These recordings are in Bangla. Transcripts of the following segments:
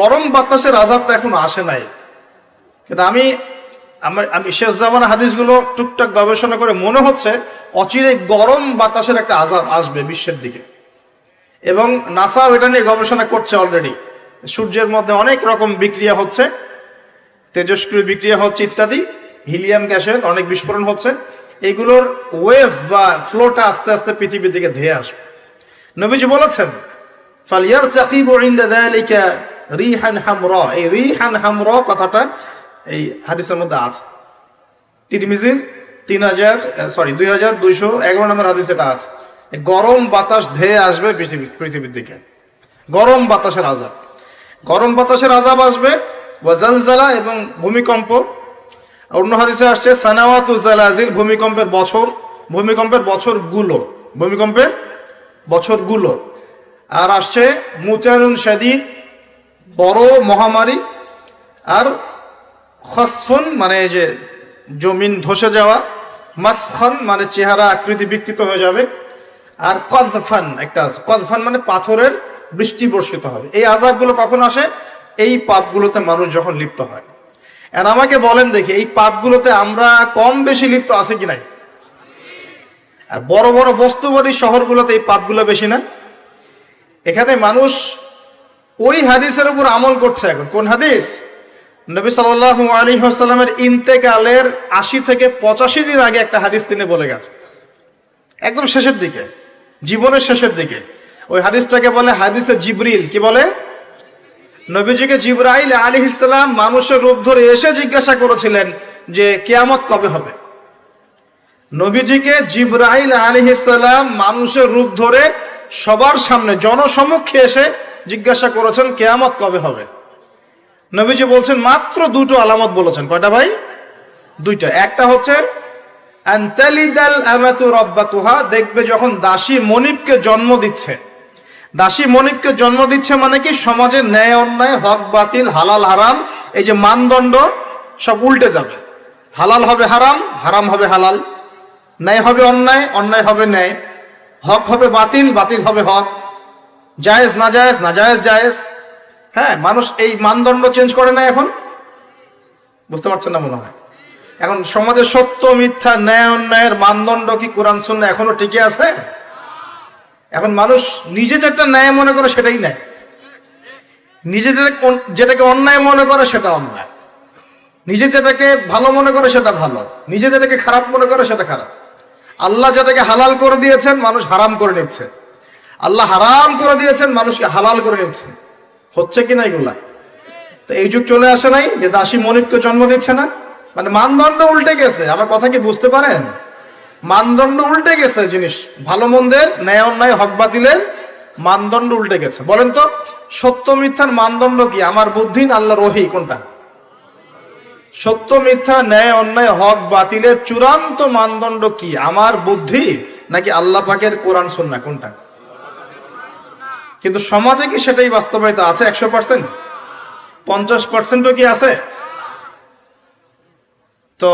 গরম বাতাসের আযাবটা এখন আসে নাই, কিন্তু আমি শেষ জামানা হাদিসগুলো টুকটাক গবেষণা করে মনে হচ্ছে অচিরে গরম বাতাসের একটা আযাব আসবে বিশ্বের দিকে। এবং নাসা এটা নিয়ে গবেষণা করছে অলরেডি। সূর্যের মধ্যে অনেক রকম বিক্রিয়া হচ্ছে, তেজস্ক্রিয় বিক্রিয়া হচ্ছে ইত্যাদি, হিলিয়াম গ্যাসের অনেক বিস্ফোরণ হচ্ছে। এগুলোর ওয়েভ বা ফ্লোটা আস্তে আস্তে পৃথিবীর দিকে ধেয়ে আসবে। নবীজি বলেছেন ফালিয়ারতাকিবু ইনদা যালিকা রিহান হামরা। এই রিহান হামরা কথাটা এই হাদিসের মধ্যে আছে, তিরমিজির 2211 নম্বর হাদিস এটা আছে। গরম বাতাস ধেয়ে আসবে পৃথিবীর দিকে, গরম বাতাসের আযাব। গরম বাতাসের আযাব আসবে, ওয়া জালজালা এবং ভূমিকম্প। অন্য হাদিসে আসছে সানাওয়াতু জালাজিল, ভূমিকম্পের বছরগুলো। আর আসছে মুতানুন শাদীদ, বড় মহামারী। আর খসফুন মানে যে জমিন ধসে যাওয়া, মাসখান মানে চেহারা আকৃতি বিকৃত হয়ে যাবে। আর কযফান একটা আছে, কযফান মানে পাথরের বৃষ্টি বর্ষিত হবে। এই আযাবগুলো কখন আসে? এই পাপগুলোতে মানুষ যখন লিপ্ত হয়। আর আমাকে বলেন দেখি, এই পাপগুলোতে আমরা কম বেশি লিপ্ত আছে কি নাই? আর বড় বড় বস্তুবাদী শহরগুলোতে এই পাপগুলো বেশি না? এখানে মানুষ ওই হাদিসের উপর আমল করছে। এখন কোন হাদিস? নবী সাল্লাল্লাহু আলাইহি ওয়াসাল্লামের ইন্তেকালের ৮০ থেকে ৮৫ দিন আগে একটা হাদিস তিনি বলে গেছে, একদম শেষের দিকে, জীবনের শেষের দিকে। ওই হাদিসটাকে বলে হাদিসে জিবরিল। কি বলে? নবীজিকে জিবরাইল আলাইহিস সালাম মানুষের রূপ ধরে এসে জিজ্ঞাসা করেছিলেন যে কিয়ামত কবে হবে। নবীজিকে জিবরাইল আলাইহিস সালাম মানুষের রূপ ধরে সবার সামনে জনসমক্ষে এসে জিজ্ঞাসা করেছেন কিয়ামত কবে হবে। নবীজি বলছেন মাত্র দুটো আলামত বলেছেন। কয়টা ভাই? দুইটা। একটা হচ্ছে আনতালিদাল আমাতু রাব্বাতুহা, দেখবে যখন দাসী মনিবকে জন্ম দিচ্ছে। দাসী মনিবকে জন্ম দিচ্ছে মানে কি? সমাজের ন্যায় অন্যায়, হক বাতিল, হালাল হারাম, এই যে মানদণ্ড সব উল্টে যাবে। হালাল হবে হারাম, হারাম হবে হালাল, ন্যায় হবে অন্যায়, অন্যায় হবে ন্যায়, হক হবে বাতিল, বাতিল হবে হক, জায়েজ নাজায়েজ, নাজায়েজ জায়েজ। হ্যাঁ, মানুষ এই মানদণ্ড চেঞ্জ করে না এখন। বুঝতে পারছেন না মনে হয়? এখন সমাজে সত্য মিথ্যা, ন্যায় অন্যায়ের মানদণ্ড কি কোরআন সুন্নাহ এখনো টিকে আছে? এখন মানুষ নিজে যেটা ন্যায় মনে করে সেটাই ন্যায়, নিজে যেটাকে অন্যায় মনে করে সেটা অন্যায়, নিজে যেটাকে ভালো মনে করে সেটা ভালো, নিজে যেটাকে খারাপ মনে করে সেটা খারাপ। আল্লাহ যেটাকে হালাল করে দিয়েছেন মানুষ হারাম করে নিচ্ছে, আল্লাহ হারাম করে দিয়েছেন মানুষকে হালাল করে নিচ্ছে। হচ্ছে কিনা এগুলা? তো এই যুগ চলে আসে নাই যে দাসী মনিবকে জন্ম দিচ্ছে না? মানে মানদণ্ড উল্টে গেছে। আমার কথা কি বুঝতে পারেন? মানদণ্ড উল্টে গেছে, জিনিস ভালো মন্দের, ন্যায় অন্যায়, হক বাতিলের মানদণ্ড উল্টে গেছে। বলেন তো সত্য মিথ্যার মানদণ্ড কি? আমার বুদ্ধি না আল্লাহর ওহী? কোনটা? সত্য মিথ্যা, ন্যায় অন্যায়, হক বাতিলের চূড়ান্ত মানদণ্ড কি? আমার বুদ্ধি নাকি আল্লাহ পাকের কোরআন সুন্নাহ? কোনটা? কিন্তু সমাজে কি সেটাই বাস্তবায়িত আছে 100%? 50%ও কি আছে? তো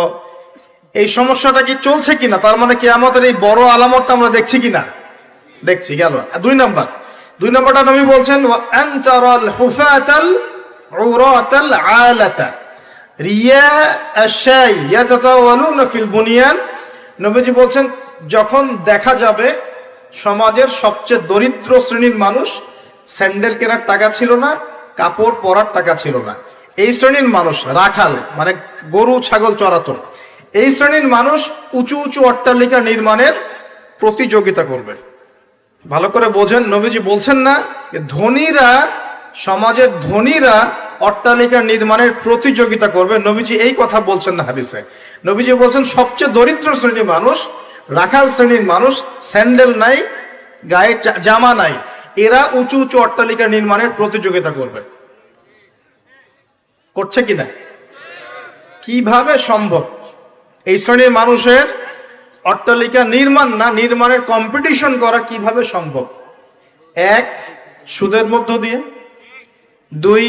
এই সমস্যাটা কি চলছে কিনা? তার মানে কিয়ামতের এই বড় আলামতটা আমরা দেখছি কিনা? দেখছি। গেল দুই নাম্বারটা নবী বলছেন আনতারাল হুফাতাল উরাতাল আলাতা রিয়া আশাই ইয়াতাতাওয়ালুনা ফিল বুনিয়ান। নবীজি বলছেন যখন দেখা যাবে সমাজের সবচেয়ে দরিদ্র শ্রেণীর মানুষ, স্যান্ডেল কেনার টাকা ছিল না, কাপড় পরার টাকা ছিল না, এই শ্রেণীর মানুষ, রাখাল মানে গরু ছাগল চড়াতো, এই শ্রেণীর মানুষ উঁচু উঁচু অট্টালিকা নির্মাণের প্রতিযোগিতা করবে। ভালো করে বোঝেন, নবীজি বলছেন না ধনীরা, সমাজের ধনীরা অট্টালিকা নির্মাণের প্রতিযোগিতা করবে। নবীজি এই কথা বলছেন না হাদিসে। নবীজি বলছেন সবচেয়ে দরিদ্র শ্রেণীর মানুষ, রাখাল শ্রেণীর মানুষ, স্যান্ডেল নাই, গায়ে জামা নাই, এরা উঁচু উঁচু অট্টালিকা নির্মাণের প্রতিযোগিতা করবে। করছে কিনা? কিভাবে সম্ভব? এই শ্রেণীর মানুষের অট্টালিকা নির্মাণ না, নির্মাণের কম্পিটিশন করা কিভাবে সম্ভব? 1, সুদের মধ্য দিয়ে, 2,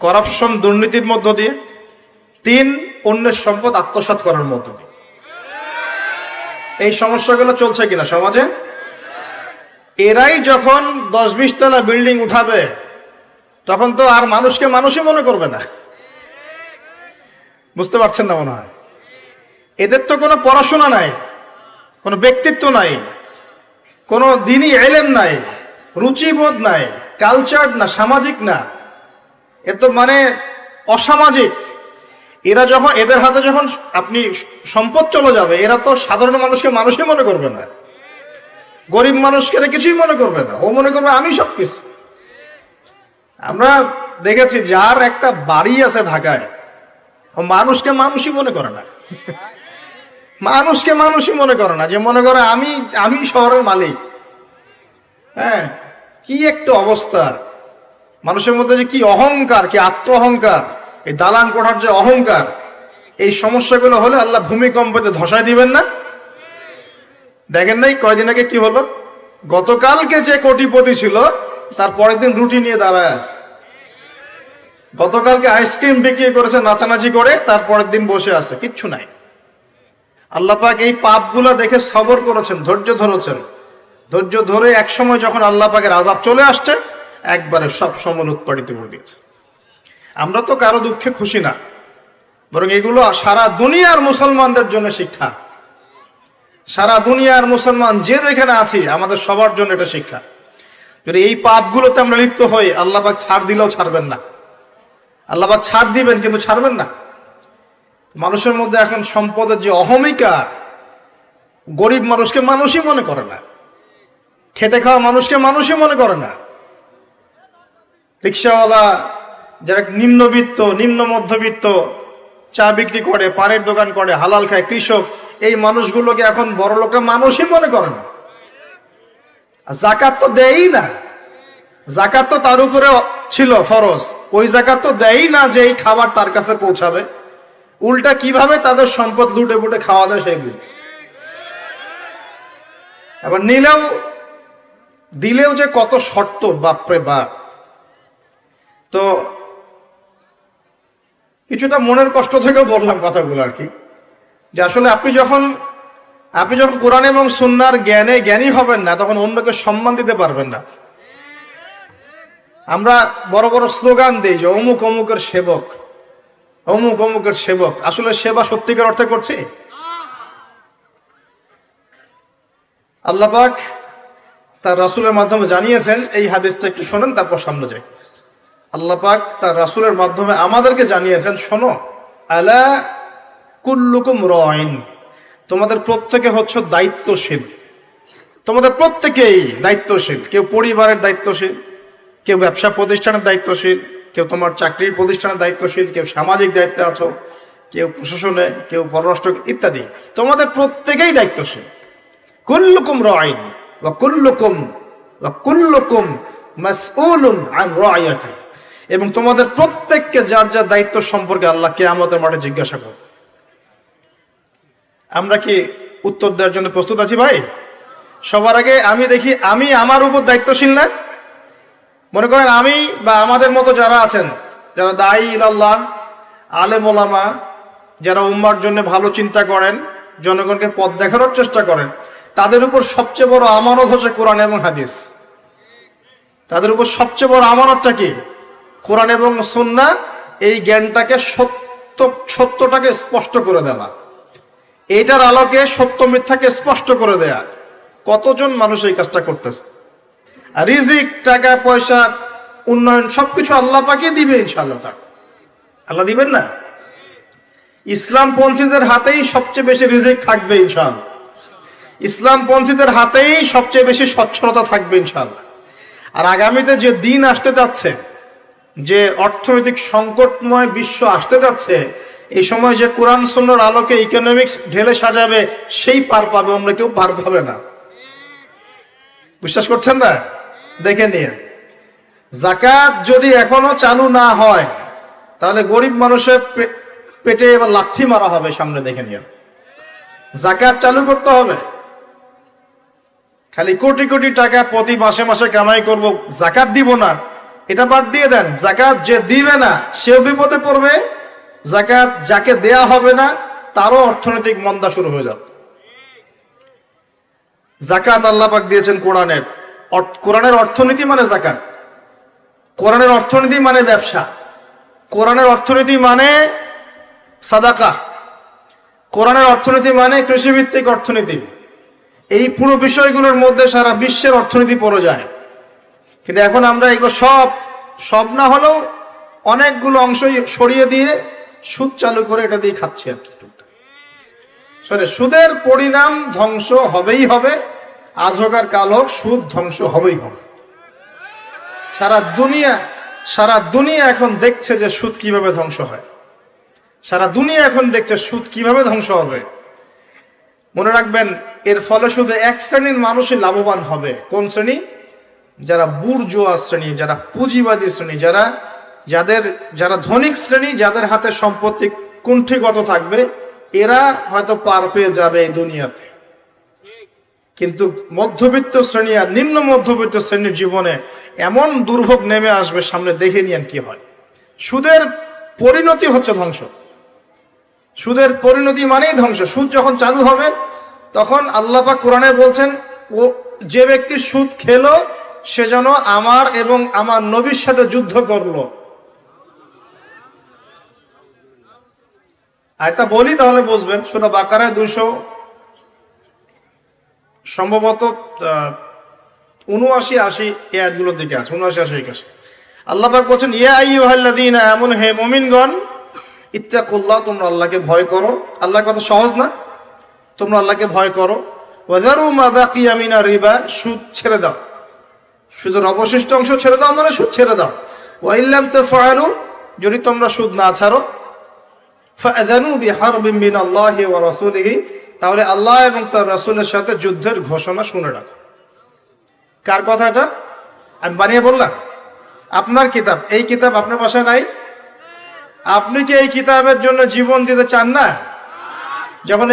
করাপশন দুর্নীতির মধ্য দিয়ে, 3, অন্যের সম্পদ আত্মসাৎ করার মধ্য দিয়ে। এই সমস্যাগুলো চলছে কিনা সমাজে? এরাই যখন 10-20 তলা বিল্ডিং উঠাবে, তখন তো আর মানুষকে মানুষই মনে করবে না। বুঝতে পারছেন না মনে হয়? এদের তো কোনো পড়াশোনা নাই, কোনো ব্যক্তিত্ব নাই, কোনো দিনই এলেম নাই, রুচিবোধ নাই, কালচার না, সামাজিক না, এর তো মানে অসামাজিক। এরা যখন, এদের হাতে যখন আপনি সম্পদ চলে যাবে, এরা তো সাধারণ মানুষকে মানুষই মনে করবে না, গরিব মানুষকে কিছুই মনে করবে না, ও মনে করবে আমি সবকিছু। আমরা দেখেছি যার একটা বাড়ি আছে ঢাকায়, ও মানুষকে মানুষই মনে করে না, মানুষকে মানুষই মনে করে না, যে মনে করে আমি শহরের মালিক। হ্যাঁ, কি একটা অবস্থা মানুষের মধ্যে, যে কি অহংকার, কি আত্ম অহংকার, এই দালান কোঠার যে অহংকার, এই সমস্যাগুলো হলে আল্লাহ ভূমিকম্পতে ধসায় দিবেন না? দেখেন নাই কয়দিন আগে কি হলো? গতকালকে যে কোটিপতি ছিল তার পরের দিন রুটি নিয়ে দাঁড়ায় আছে। গতকালকে আইসক্রিম বিক্রি করেছে নাচানাচি করে, তার পরের দিন বসে আছে, কিচ্ছু নাই। আল্লাহ পাক এই পাপগুলা দেখে সবর করেছেন, ধৈর্য ধরেছেন। ধৈর্য ধরে এক সময় যখন আল্লাহ পাকের আযাব চলে আসছে, একবারে সব সমল উৎপাদিত করে দিয়েছে। আমরা তো কারো দুঃখে খুশি না, বরং এগুলো সারা দুনিয়ার মুসলমানদের জন্য শিক্ষা। সারা দুনিয়ার মুসলমান যে যেখানে আছি, আমাদের সবার জন্য এটা শিক্ষা। যদি এই পাপগুলোতে আমরা লিপ্ত হই, আল্লাহ পাক ছাড় দিলেও ছাড়বেন না। আল্লাহ পাক ছাড় দিবেন কিন্তু ছাড়বেন না। মানুষের মধ্যে এখন সম্পদের যে অহমিকা, গরিব মানুষকে মানুষই মনে করে না, খেটে খাওয়া মানুষকে মানুষই মনে করে না, রিক্সাওয়ালা যারা নিম্নবিত্ত, নিম্ন মধ্যবিত্ত, চা বিক্রি করে, পানের দোকান করে, হালাল খায়, কৃষক, এই মানুষগুলোকে এখন বড় লোকরা মানুষই মনে করে না। জাকাত তো দেয়ই না, জাকাত তো তার উপরে ছিল ফরজ, ওই জাকাত তো দেয়ই না যে এই খাবার তার কাছে পৌঁছাবে। উল্টা কিভাবে তাদের সম্পদ লুটে পুটে খাওয়া দেয় সেই বুঝ। আবার দিলেও যে কত শর্ত, বাপরে বাপ। তো কিছুটা মনের কষ্ট থেকেও বললাম কথাগুলো আর কি, যে আসলে আপনি যখন কোরআন এবং সুন্নাহর জ্ঞানী হবেন না, তখন অন্যকে সম্মান দিতে পারবেন না। আমরা বড় বড় স্লোগান দিই যে অমুক অমুকের সেবক, অমুক অমুকের সেবক। আসলে সেবা সত্যিকার অর্থে করছি? আল্লাহ পাক তার রাসূলের মাধ্যমে জানিয়েছেন, এই হাদিসটা একটু শোনেন তারপর সামনে যাই। আল্লাহ পাক তার রাসূলের মাধ্যমে আমাদেরকে জানিয়েছেন, শোনো, আলা কুল্লুকুম রাইন, তোমাদের প্রত্যেকে হচ্ছে দায়িত্বশীল। তোমাদের প্রত্যেকেই দায়িত্বশীল। কেউ পরিবারের দায়িত্বশীল, কেউ ব্যবসা প্রতিষ্ঠানের দায়িত্বশীল, কেউ তোমার চাকরির প্রতিষ্ঠানের দায়িত্বশীল, কেউ সামাজিক দায়িত্বে আছো, কেউ প্রশাসনে, কেউ পররাষ্ট্র ইত্যাদি। তোমাদের প্রত্যেকেই দায়িত্বশীল। কুল্লুকুম রাইন ওয়া কুল্লুকুম মাসউলুন আন রাইয়াতি, এবং তোমাদের প্রত্যেককে যার যার দায়িত্ব সম্পর্কে আল্লাহ কিয়ামতের মাঠে জিজ্ঞাসা করবে। আমরা কি উত্তর দেওয়ার জন্য প্রস্তুত আছি ভাই? সবার আগে আমি দেখি, আমি আমার উপর দায়িত্বশীল না? মনে করেন আমি বা আমাদের মতো যারা আছেন, যারা দায়ী ইলাল্লাহ, আলেম ওলামা, যারা উম্মার জন্য ভালো চিন্তা করেন, জনগণকে পথ দেখানোর চেষ্টা করেন, তাদের উপর সবচেয়ে বড় আমানত হচ্ছে কোরআন এবং হাদিস। তাদের উপর সবচেয়ে বড় আমানতটা কি? কোরআন এবং সুন্নাহ। এই জ্ঞানটাকে সত্যটাকে স্পষ্ট করে দেওয়া, এইটার আলোকে সত্য মিথ্যাকে স্পষ্ট করে দেয়া। কতজন মানুষ এই কাজটা করতেছে? আর রিজিক, টাকা পয়সা, উন্নয়ন সবকিছু আল্লাহ পাকই দিবে ইনশাআল্লাহ। আল্লাহ দিবেন না? ইসলামপন্থীদের হাতেই সবচেয়ে বেশি রিজিক থাকবে ইনশাআল্লাহ। ইসলামপন্থীদের হাতেই সবচেয়ে বেশি সচ্ছলতা থাকবে ইনশাআল্লাহ। আর আগামীতে যে দিন আসতে যাচ্ছে, যে অর্থনৈতিক সংকটময় বিশ্ব আসতে যাচ্ছে, এই সময় যে কোরআন সুন্নাহর আলোকে ইকোনমিক্স ঢেলে সাজাবে, সেই পার পাবে, অন্য কেউ পার পাবে না। বিশ্বাস করছেন না? দেখে নিয়ে, যাকাত যদি এখনো চালু না হয়, তাহলে গরিব মানুষের পেটে এবার লাথি মারা হবে সামনে। দেখে নিয়ে, যাকাত চালু করতে হবে। খালি কোটি কোটি টাকা প্রতি মাসে মাসে কামাই করব, যাকাত দিব না, এটা বাদ দিয়ে দেন। যাকাত যে দিবে না সেও বিপদে পড়বে, যাকাত যাকে দেয়া হবে না তারও অর্থনৈতিক মন্দা শুরু হয়ে যাবে। যাকাত আল্লাহ পাক দিয়েছেন কোরআনের অর্থনীতি মানে যাকাত। কোরআনের অর্থনীতি মানে ব্যবসা, কোরআনের অর্থনীতি মানে সাদাকা, কোরআনের অর্থনীতি মানে কৃষিভিত্তিক অর্থনীতি। এই পুরো বিষয়গুলোর মধ্যে সারা বিশ্বের অর্থনীতি পড়ে যায়। কিন্তু এখন আমরা এগুলো সব না হলেও অনেকগুলো অংশ সরিয়ে দিয়ে সুদ চালু করে এটা দিয়ে খাচ্ছি আর কি। সুদের পরিণাম ধ্বংস হবেই হবে, আজ হোক আর কাল হোক, সুদ ধ্বংস হবেই হবে। সারা দুনিয়া এখন দেখছে যে সুদ কিভাবে ধ্বংস হয়, সারা দুনিয়া এখন দেখছে সুদ কিভাবে ধ্বংস হবে। মনে রাখবেন, এর ফলে শুধু এক শ্রেণীর মানুষই লাভবান হবে। কোন শ্রেণী? যারা বুর্জোয়া শ্রেণী, যারা পুঁজিবাদী শ্রেণী, যারা ধনিক শ্রেণী, যাদের হাতে সম্পত্তি কুণ্ঠিগত থাকবে, এরা হয়তো পার পেয়ে যাবে এই দুনিয়াতে। কিন্তু মধ্যবিত্ত শ্রেণী আর নিম্ন মধ্যবিত্ত শ্রেণীর জীবনে এমন দুর্ভোগ নেমে আসবে সামনে, দেখে নিয়েন কি হয়। সুদের পরিণতি হচ্ছে ধ্বংস, সুদের পরিণতি মানেই ধ্বংস। সুদ যখন চালু হবে তখন আল্লাহ পাক কোরআনে বলছেন, ও যে ব্যক্তি সুদ খেলো সে যেন আমার এবং আমার নবীর সাথে যুদ্ধ করলো। আরেকটা বলি তাহলে বুঝবেন, সূরা বাকারায় 200 সম্ভবত 79-80 এই আয়াতগুলোর দিকে আছে, 79-81। আল্লাহ পাক বলছেন, ইয়া আইয়ুহাল্লাযীনা আমানু, হে মুমিনগণ, ইত্তাকুল্লাহ, তোমরা আল্লাহকে ভয় করো। আল্লাহর কথা সহজ না? তোমরা আল্লাহকে ভয় করো। ওয়াযারু মা বাকিয়া মিনার রিবা, সুদ ছেড়ে দাও, সুদের অবশিষ্ট অংশ ছেড়ে দাও, মানে সুদ ছেড়ে দাও। ওয়া ইল্লাম তাফআলু, যদি তোমরা সুদ না ছাড়ো, ফাআযানু বিহারবিন মিনাল্লাহি ওয়া রাসূলিহি, তাহলে আল্লাহ এবং তার রাসূলের সাথে যুদ্ধের ঘোষণা শুনে রাখো। কার কথা এটা? আমি বানিয়ে বললাম? আপনার কিতাব, এই কিতাব আপনার বাসায় নাই? আপনি কি এই কিতাবের জন্য জীবন দিতে চান না? যখন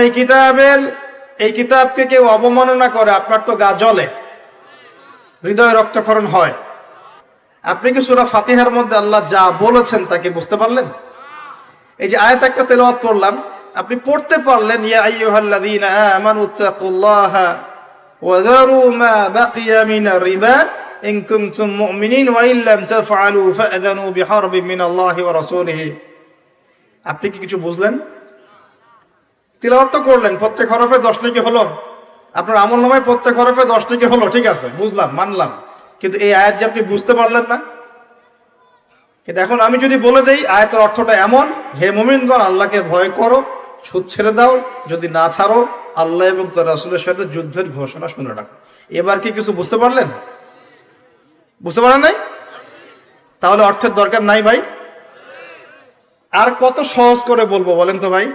এই কিতাবকে কেউ অবমাননা করে, আপনার তো গা জ্বলে, হৃদয় রক্তক্ষরণ হয়। আপনি কি সূরা ফাতিহার মধ্যে আল্লাহ যা বলেছেন তাকে বুঝতে পারলেন? এই যে আয়াত একটা তেলাওয়াত করলাম, আপনি পড়তে পারলেন, ইয়া আইয়ুহাল্লাযীনা আমানু তাকুল্লাহা ওয়া যারু মা বাকিয়া মিনার রিবা ইন কুনতুম মুমিনিন ওয়া ইল্লাম তাফআলু ফাআযানু বিহারবিন মিনাল্লাহি ওয়া রাসূলিহি। আপনি কি কিছু বুঝলেন? তিলাওয়াত তো করলেন, প্রত্যেক হরফে 10 নেকি হলো, আপনার আমলনামায় প্রত্যেক হরফে 10 নেকি হলো, ঠিক আছে, বুঝলাম, মানলাম। কিন্তু এই আয়াত যে আপনি বুঝতে পারলেন না। কিন্তু এখন আমি যদি বলে দেই আয়াতের অর্থটা এমন, হে মুমিনগণ, আল্লাহকে ভয় করো, সুদ ছেড়ে দাও, যদি না ছাড়ো আল্লাহ এবং তার রাসূলের সাথে যুদ্ধের ঘোষণা শুনে রাখো। এবার কি কিছু বুঝতে পারলেন? বুঝতে পারেন নাই? তাহলে অর্থের দরকার নাই ভাই। আর কত সহজ করে বলবো বলেন তো ভাই,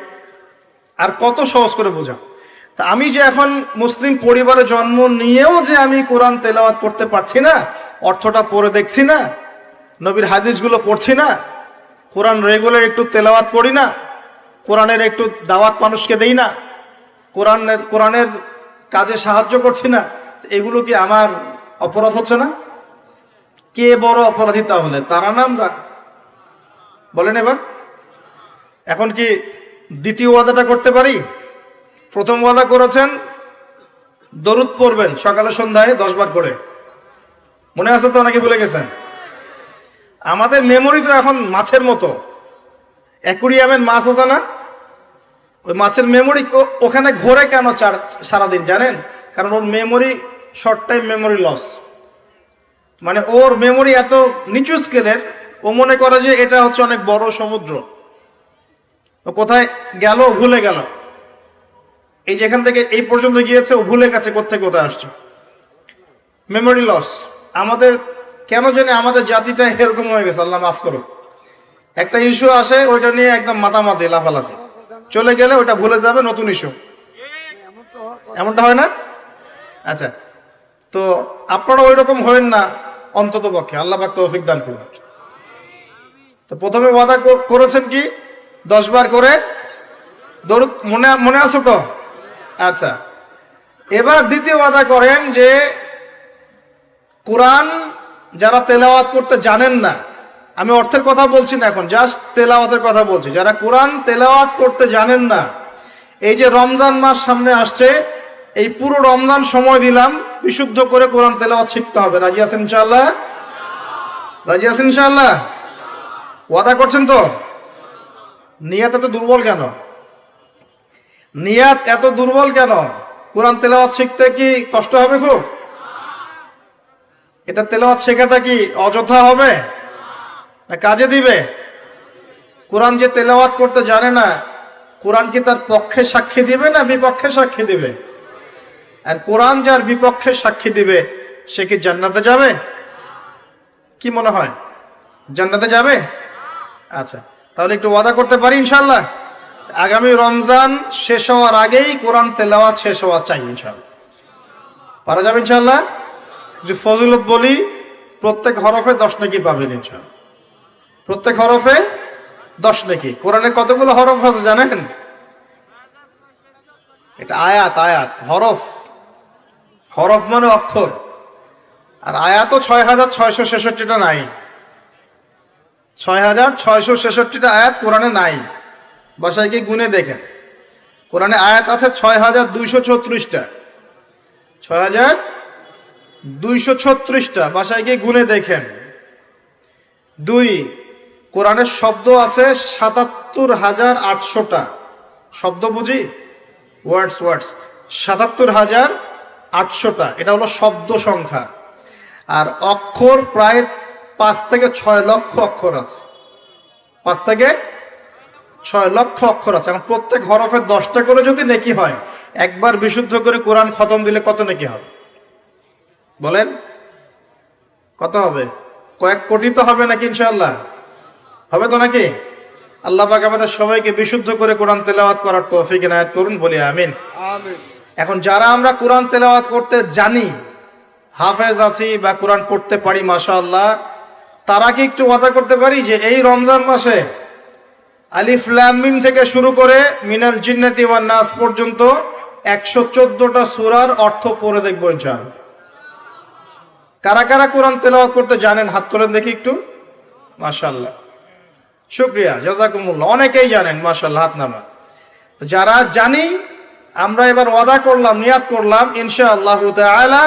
আর কত সহজ করে বোঝা। তা আমি যে এখন মুসলিম পরিবারে জন্ম নিয়েও যে আমি কোরআন তেলাওয়াত করতে পারছি না, অর্থটা পড়ে দেখছি না, নবীর হাদিসগুলো পড়ছি না, কোরআন রেগুলার একটু তেলাওয়াত করি না, কোরআনের একটু দাওয়াত মানুষকে দেই না, কোরআনের কাজে সাহায্য করছি না, এগুলো কি আমার অপরাধ হচ্ছে না? কে বড় অপরাধী তাহলে, তারা না আমরা? বলেন এবার। এখন কি দ্বিতীয় ওয়াদাটা করতে পারি? প্রথম ওয়াদা করেছেন দরুদ পড়বেন সকালে সন্ধ্যায় 10 বার করে, মনে আছে তো নাকি ভুলে গেছেন? আমাদের মেমোরি তো এখন মাছের মতো, অ্যাকুরিয়ামের মাছ আছে না, ওই মাছের মেমোরি ওখানে ঘোরে কেন সারাদিন জানেন? কারণ ওর memory short time memory loss, মানে ওর মেমোরি এত নিচু স্কেলের, ও মনে করে যে এটা হচ্ছে অনেক বড় সমুদ্র, ও কোথায় গেল ভুলে গেল, এই যেখান থেকে এই পর্যন্ত গিয়েছে ও ভুলে গেছে কোত্থেকে কোথায় আসছে, মেমোরি লস। আমাদের কেন জানি আমাদের জাতিটা এরকম হয়ে গেছে, আল্লাহ মাফ করো। একটা ইস্যু আসে, ওইটা নিয়ে একদম মাতামাতি লাফালাফি, চলে গেলে ওইটা ভুলে যাবে, নতুন ইস্যু। এমনটা হয় না? আচ্ছা, তো আপনারা ওই রকম হয়েন না অন্তত পক্ষে, আল্লাহ পাক তৌফিক দান করুন। তো প্রথমে ওয়াদা করেছেন কি 10 বার করে দরুদ, মনে আছে তো? আচ্ছা, এবার দ্বিতীয় ওয়াদা করেন যে কোরআন যারা তেলাওয়াত করতে জানেন না, আমি অর্থের কথা বলছি না এখন, জাস্ট তেলাওয়াতের কথা বলছি, যারা কোরআন তেলাওয়াত করতে জানেন না, এই যে রমজান মাস সামনে আসছে, এই পুরো রমজান সময় দিলাম বিশুদ্ধ করে কোরআন তেলাওয়াত শিখতে হবে। রাজি আছেন ইনশাআল্লাহ? রাজি আছেন ইনশাআল্লাহ? ওয়াদা করছেন তো? নিয়াত এত দুর্বল কেন? নিয়াত এত দুর্বল কেন? কোরআন তেলাওয়াত শিখতে কি কষ্ট হবে খুব? এটা তেলাওয়াত শেখাটা কি অযথা হবে না কাজে দিবে? কোরআন যে তেলাওয়াত করতে জানে না, কোরআন কি তার পক্ষে সাক্ষী দিবে না বিপক্ষে সাক্ষী দিবে? আর কোরআন যার বিপক্ষে সাক্ষী দিবে সে কি জান্নাতে যাবে? কি মনে হয়, জান্নাতে যাবে? আচ্ছা, তাহলে একটু ওয়াদা করতে পারি ইনশাআল্লাহ আগামী রমজান শেষ হওয়ার আগেই কোরআন তেলাওয়াত শেষ হওয়া চাই ইনশাআল্লাহ। পারা যাবে ইনশাআল্লাহ? যে ফজিলত বলি, প্রত্যেক হরফে 10 নেকি পাবেন ইনশাআল্লাহ। প্রত্যেক হরফে 10 নেকি। কোরআনে কতগুলো হরফ আছে জানেন? এটা আয়াত, আয়াত। হরফ, হরফ মানে অক্ষর। আর আয়াতও 6666টা নাই। 6666টা আয়াত কোরআনে নাই। বাসায় কি গুনে দেখেন, কোরআনে আয়াত আছে 6236টা। 6236টা বাসায় কি গুনে দেখেন। 2, কোরআনের শব্দ আছে 77,800টা। শব্দ বুঝি, ওয়ার্ডস, ওয়ার্ডস 77,800টা। এটা হলো শব্দ সংখ্যা। আর অক্ষর প্রায় 5 থেকে 6 লক্ষ অক্ষর আছে। 5 থেকে 6 লক্ষ অক্ষর আছে। এখন প্রত্যেক হরফে 10টা করে যদি নেকি হয়, একবার বিশুদ্ধ করে কোরআন খতম দিলে কত নেকি হবে বলেন? কত হবে? কয়েক কোটি তো হবে নাকি ইনশাআল্লাহ? হবে তো নাকি? আল্লাহ পাক আমাদের সবাইকে বিশুদ্ধ করে কোরআন তেলাওয়াত করার তৌফিক এনায়েত করুন, বলি আমিন। আমিন। এখন যারা আমরা কোরআন তেলাওয়াত করতে জানি, হাফেজ আছি বা কোরআন পড়তে পারি মাশাআল্লাহ, তারা কি একটু ওয়াদা করতে পারি যে এই রমজান মাসে আলিফ লাম মিম থেকে শুরু করে মিনাল জিন্নাতি ওয়ান নাস পর্যন্ত 114টা সূরার অর্থ পড়ে দেখবো ইনশাআল্লাহ? কারা কারা কোরআন তেলাওয়াত করতে জানেন হাত তোলেন দেখি একটু। মাশাআল্লাহ, শুকরিয়া, জাযাকুমুল্লাহ। অনেকেই জানেন মাশাআল্লাহ, হাত নামা। যারা জানি, আমরা এবার ওয়াদা করলাম, নিয়াত করলাম ইনশাআল্লাহ তাআলা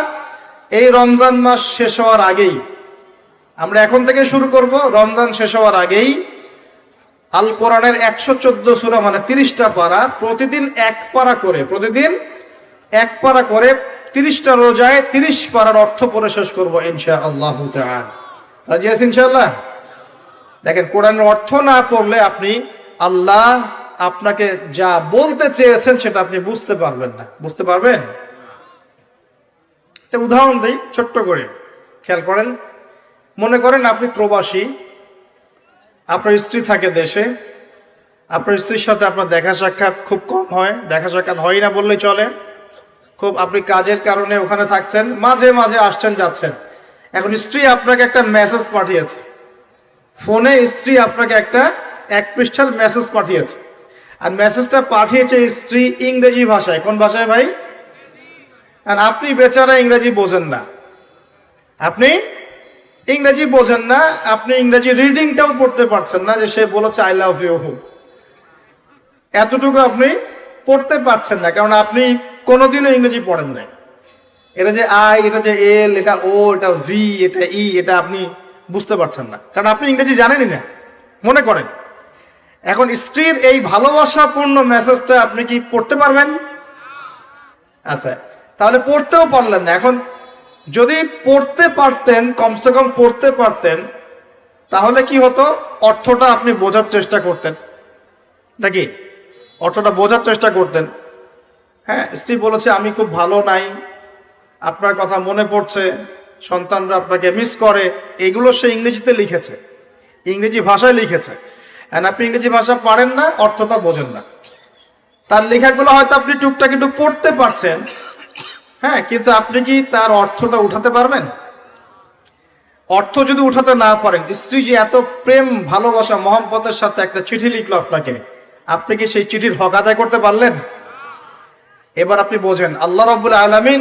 এই রমজান মাস শেষ হওয়ার আগেই, আমরা এখন থেকে শুরু করব, রমজান শেষ হওয়ার আগেই আল কোরআনের 114 সূরা মানে 30টা পারা, প্রতিদিন এক পারা করে, প্রতিদিন এক পারা করে 30টা রোজায় 30 পারার অর্থ পড়ে শেষ করব ইনশাআল্লাহ তাআলা। রাজি আছেন ইনশাআল্লাহ? দেখেন, কোরআনের অর্থ না পড়লে আপনি আল্লাহ আপনাকে যা বলতে চেয়েছেন সেটা আপনি বুঝতে পারবেন না। বুঝতে পারবেন? একটা উদাহরণ দিই ছোট্ট করে, খেয়াল করেন। মনে করেন আপনি প্রবাসী, আপনার স্ত্রী থাকে দেশে, আপনার স্ত্রীর সাথে আপনার দেখা সাক্ষাৎ খুব কম হয়, দেখা সাক্ষাৎ হয় না বললেই চলে। খুব আপনি কাজের কারণে ওখানে থাকছেন, মাঝে মাঝে আসছেন যাচ্ছেন। এখন স্ত্রী আপনাকে একটা মেসেজ পাঠিয়েছে, ফোনে স্ত্রী আপনাকে একটা 1 পৃষ্ঠার মেসেজ পাঠিয়েছে। আর মেসেজটা পাঠিয়েছে স্ত্রী ইংরেজি ভাষায়। কোন ভাষায় ভাই? আর আপনি বেচারা ইংরেজি বোঝেন না, আপনি ইংরেজি বোঝেন না, আপনি ইংরেজি রিডিংটাও পড়তে পারছেন না যে সে বলেছে আই লাভ ইউ, এতটুকু আপনি পড়তে পারছেন না, কারণ আপনি কোনোদিনও ইংরেজি পড়েন নাই। এটা যে আই, এটা যে এল, এটা ও, এটা ভি, এটা ই, এটা আপনি বুঝতে পারছেন না, কারণ আপনি ইংরেজি জানেনই না। মনে করেন এখন স্ত্রীর এই ভালোবাসাপূর্ণ মেসেজটা আপনি কি পড়তে পারবেন? আচ্ছা, তাহলে পড়তেও পারলেন না। এখন যদি পড়তে পারতেন, কমসে কম পড়তে পারতেন, তাহলে কি হতো? অর্থটা আপনি বোঝার চেষ্টা করতেন নাকি? অর্থটা বোঝার চেষ্টা করতেন। হ্যাঁ, স্ত্রী বলেছে আমি খুব ভালো নাই, আপনার কথা মনে পড়ছে, সন্তানরা আপনাকে মিস করে, এগুলো সে ইংরেজিতে লিখেছে, ইংরেজি ভাষায় লিখেছে। আর আপনি ইংরেজি ভাষা পারেন না, অর্থটা বোঝেন না। তার লেখাগুলো হয়তো আপনি টুকটাক একটু পড়তে পারছেন, হ্যাঁ, কিন্তু আপনি কি তার অর্থটা উঠাতে পারবেন? অর্থ যদি উঠাতে না পারেন, স্ত্রী যে এত প্রেম ভালোবাসা মহব্বতের সাথে একটা চিঠি লিখলো আপনাকে, আপনি কি সেই চিঠির হক আদায় করতে পারলেন? এবার আপনি বোঝেন আল্লাহ রাব্বুল আলামিন